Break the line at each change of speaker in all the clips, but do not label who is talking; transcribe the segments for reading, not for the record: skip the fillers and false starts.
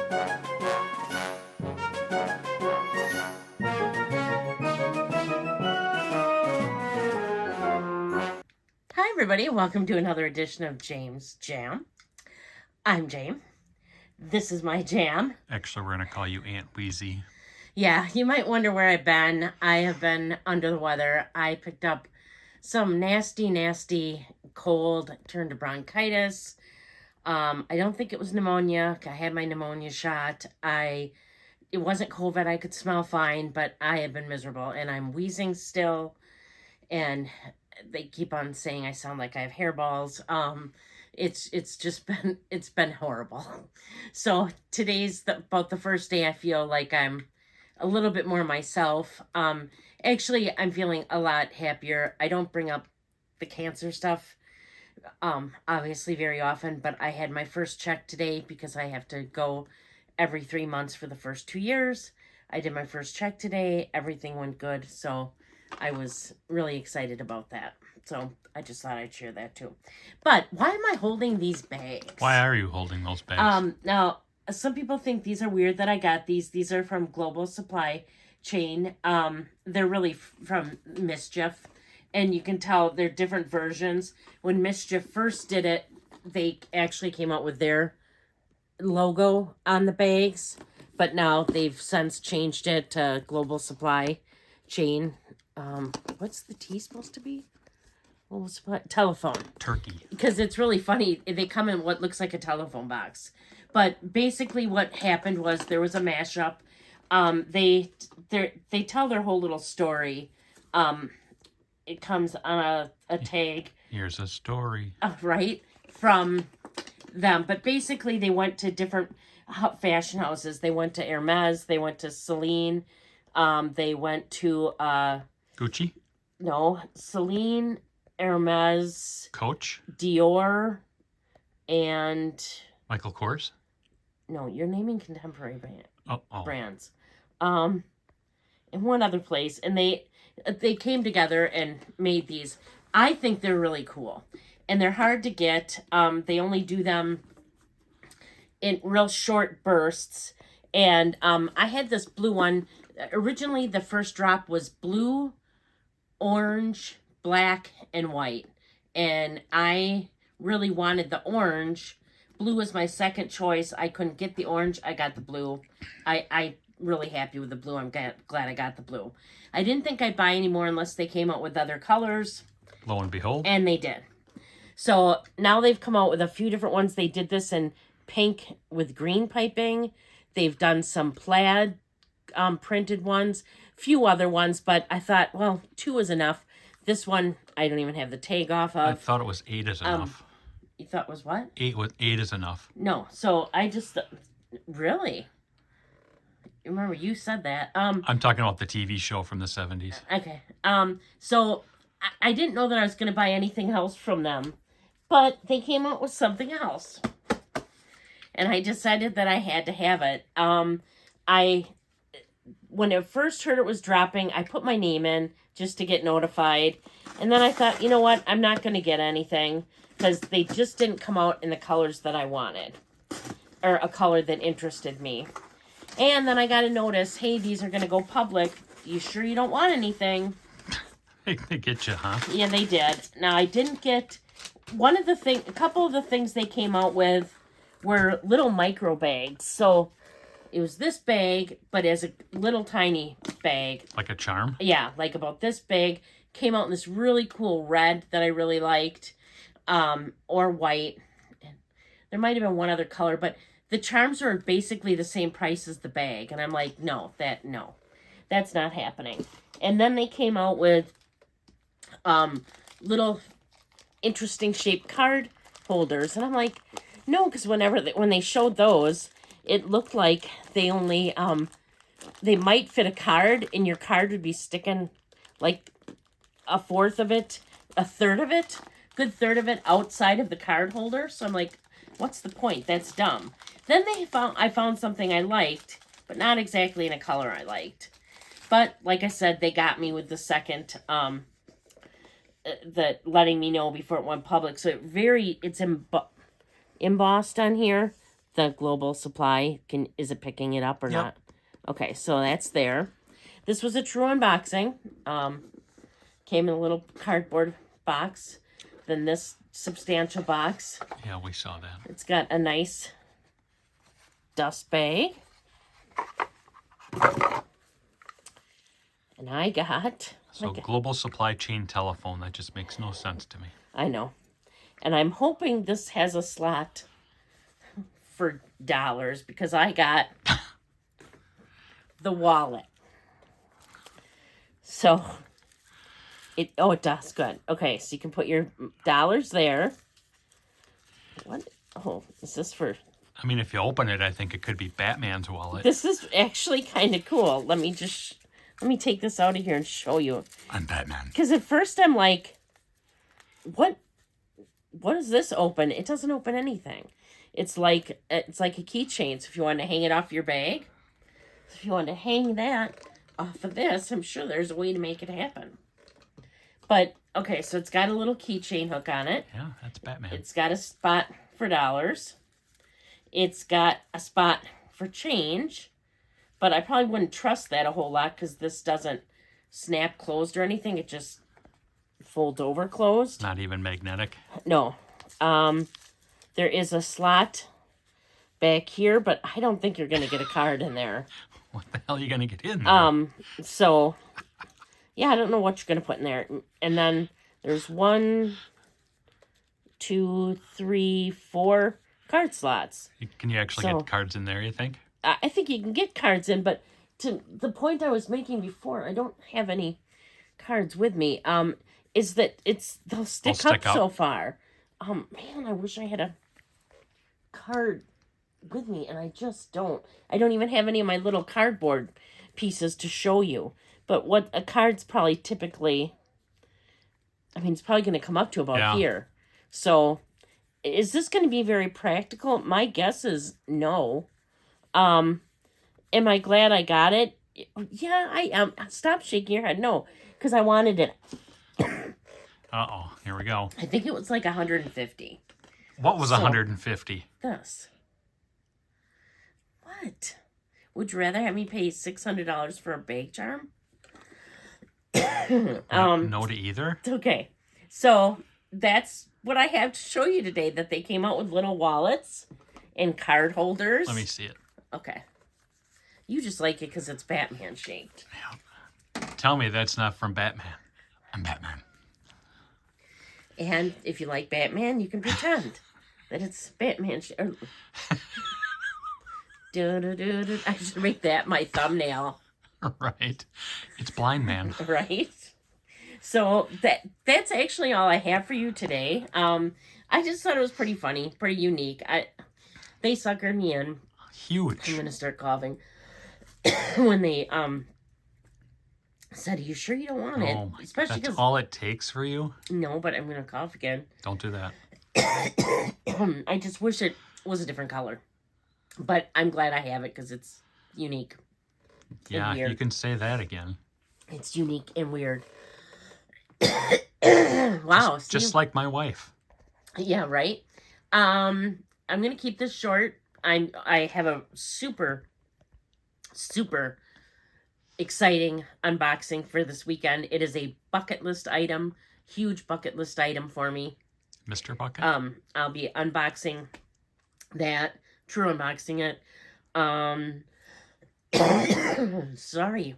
Hi everybody, welcome to another edition of James Jam. I'm Jame. This is my jam.
Actually, we're going to call you Aunt Wheezy.
Yeah, you might wonder where I've been. I have been under the weather. I picked up some nasty cold, turned to bronchitis. I don't think it was pneumonia. I had my pneumonia shot. It wasn't COVID. I could smell fine, but I have been miserable and I'm wheezing still. And they keep on saying I sound like I have hairballs. It's been horrible. So today's about the first day I feel like I'm a little bit more myself. Actually, I'm feeling a lot happier. I don't bring up the cancer stuff, obviously very often, but I had my first check today because I have to go every 3 months for the first 2 years. I did my first check today. Everything went good. So I was really excited about that. So I just thought I'd share that too. But why am I holding these bags?
Why are you holding those bags?
Now, some people think these are weird that I got these. These are from Global Supply Chain. They're really from MSCHF. And you can tell they're different versions. When MSCHF first did it, they actually came out with their logo on the bags. But now they've since changed it to Global Supply Chain. What's the T supposed to be? Global Supply Telephone.
Turkey.
Because it's really funny. They come in what looks like a telephone box. But basically what happened was there was a mashup. They tell their whole little story. It comes on a tag.
Here's a story.
Right? From them. But basically they went to different fashion houses. They went to Hermes. They went to Celine. They went to...
Gucci?
No. Celine, Hermes...
Coach?
Dior, and...
Michael Kors?
No, you're naming contemporary brands.
Oh.
And one other place. And they came together and made these. I think they're really cool. And they're hard to get. They only do them in real short bursts. And I had this blue one. Originally, the first drop was blue, orange, black, and white. And I really wanted the orange. Blue was my second choice. I couldn't get the orange. I got the blue. I really happy with the blue. I'm glad I got the blue. I didn't think I'd buy any more unless they came out with other colors.
Lo and behold.
And they did. So now they've come out with a few different ones. They did this in pink with green piping. They've done some plaid printed ones. Few other ones, but I thought, well, 2 is enough. This one, I don't even have the tag off of.
I thought it was 8 is enough.
You thought it was what?
8 is enough.
No, so I just... Really? Remember, you said that.
I'm talking about the TV show from the 70s.
Okay. So I didn't know that I was going to buy anything else from them, but they came out with something else. And I decided that I had to have it. When I first heard it was dropping, I put my name in just to get notified. And then I thought, you know what? I'm not going to get anything because they just didn't come out in the colors that I wanted or a color that interested me. And then I got a notice, hey, these are going to go public. You sure you don't want anything?
They get you, huh?
Yeah, they did. Now, I didn't get... a couple of the things they came out with were little micro bags. So it was this bag, but as a little tiny bag.
Like a charm?
Yeah, like about this big. Came out in this really cool red that I really liked. Or white. There might have been one other color, but the charms are basically the same price as the bag. And I'm like, no, that's not happening. And then they came out with little interesting shaped card holders. And I'm like, no, because when they showed those, it looked like they only, they might fit a card and your card would be sticking like a fourth of it, a third of it, good third of it outside of the card holder. So I'm like, what's the point? That's dumb. Then I found something I liked, but not exactly in a color I liked. But like I said, they got me with the second, the letting me know before it went public. So it's embossed on here. the global supply. Is it picking it up or
Yep.
not? Okay, so that's there. This was a true unboxing. Came in a little cardboard box. Then this substantial box.
Yeah, we saw that.
It's got a nice dust bag. And I got...
So global supply chain telephone, that just makes no sense to me.
I know. And I'm hoping this has a slot for dollars because I got the wallet. So, it does. Good. Okay, so you can put your dollars there. What? Oh, is this for...
I mean, if you open it, I think it could be Batman's wallet.
This is actually kind of cool. Let me take this out of here and show you.
I'm Batman.
Because at first I'm like, what does this open? It doesn't open anything. It's like a keychain. So if you want to hang it off your bag, if you want to hang that off of this, I'm sure there's a way to make it happen. But, okay, so it's got a little keychain hook on it.
Yeah, that's Batman.
It's got a spot for dollars. It's got a spot for change. But I probably wouldn't trust that a whole lot because this doesn't snap closed or anything. It just folds over closed.
Not even magnetic.
No. There is a slot back here, but I don't think you're going to get a card in there.
What the hell are you going to get in there?
So, yeah, I don't know what you're going to put in there. And then there's 1, 2, 3, 4 card slots.
Can you actually get cards in there, you think?
I think you can get cards in, but to the point I was making before, I don't have any cards with me. Is that they'll stick up so far. Man, I wish I had a card with me, and I just don't. I don't even have any of my little cardboard pieces to show you. But what a card's probably typically, I mean, it's probably going to come up to about here. So, is this going to be very practical? My guess is no. Am I glad I got it? Yeah, I am. Stop shaking your head. No, because I wanted it.
Uh-oh, here we go.
I think it was like 150.
What was 150?
This. What? Would you rather have me pay $600 for a bag charm?
No to either?
Okay. So, that's what I have to show you today, that they came out with little wallets and card holders.
Let me see it.
Okay. You just like it because it's Batman shaped.
Yeah. Tell me that's not from Batman. I'm Batman.
And if you like Batman, you can pretend that it's Batman shaped. I should make that my thumbnail.
Right. It's Blind Man.
Right? So that's actually all I have for you today. I just thought it was pretty funny, pretty unique. They suckered me in.
Huge.
I'm going to start coughing. When they said, "Are you sure you don't want it?"
Oh my,
especially
that's all it takes for you?
No, but I'm going to cough again.
Don't do that.
I just wish it was a different color. But I'm glad I have it because it's unique.
Yeah, you can say that again.
It's unique and weird. Wow.
Just like my wife.
Yeah, right? I'm going to keep this short. I have a super exciting unboxing for this weekend. It is a bucket list item, huge bucket list item for me.
Mr. Bucket?
I'll be unboxing that, true unboxing it. Sorry.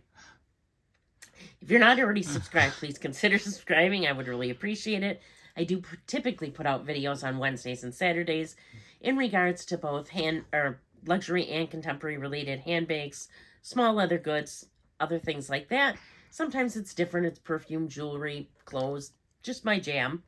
If you're not already subscribed, please consider subscribing. I would really appreciate it. I do typically put out videos on Wednesdays and Saturdays in regards to both luxury and contemporary related handbags, small leather goods, other things like that. Sometimes it's different. It's perfume, jewelry, clothes, just my jam.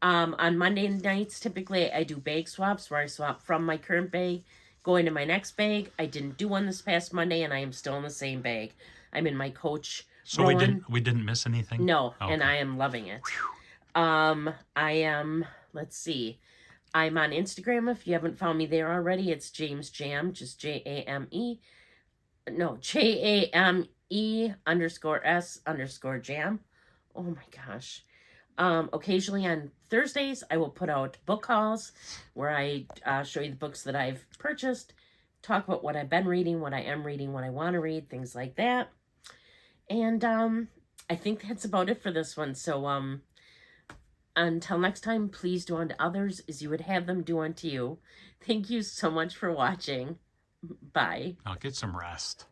On Monday nights, typically I do bag swaps where I swap from my current bag, go into my next bag. I didn't do one this past Monday, and I am still in the same bag. I'm in my Coach.
So
Rowan.
we didn't miss anything?
No,
okay.
And I am loving it. I am, let's see. I'm on Instagram. If you haven't found me there already, it's James Jam, just Jame. No, Jame_S_Jam. Oh my gosh. Occasionally on Thursdays, I will put out book hauls where I show you the books that I've purchased, talk about what I've been reading, what I am reading, what I want to read, things like that. And I think that's about it for this one. So until next time, please do unto others as you would have them do unto you. Thank you so much for watching. Bye.
I'll get some rest.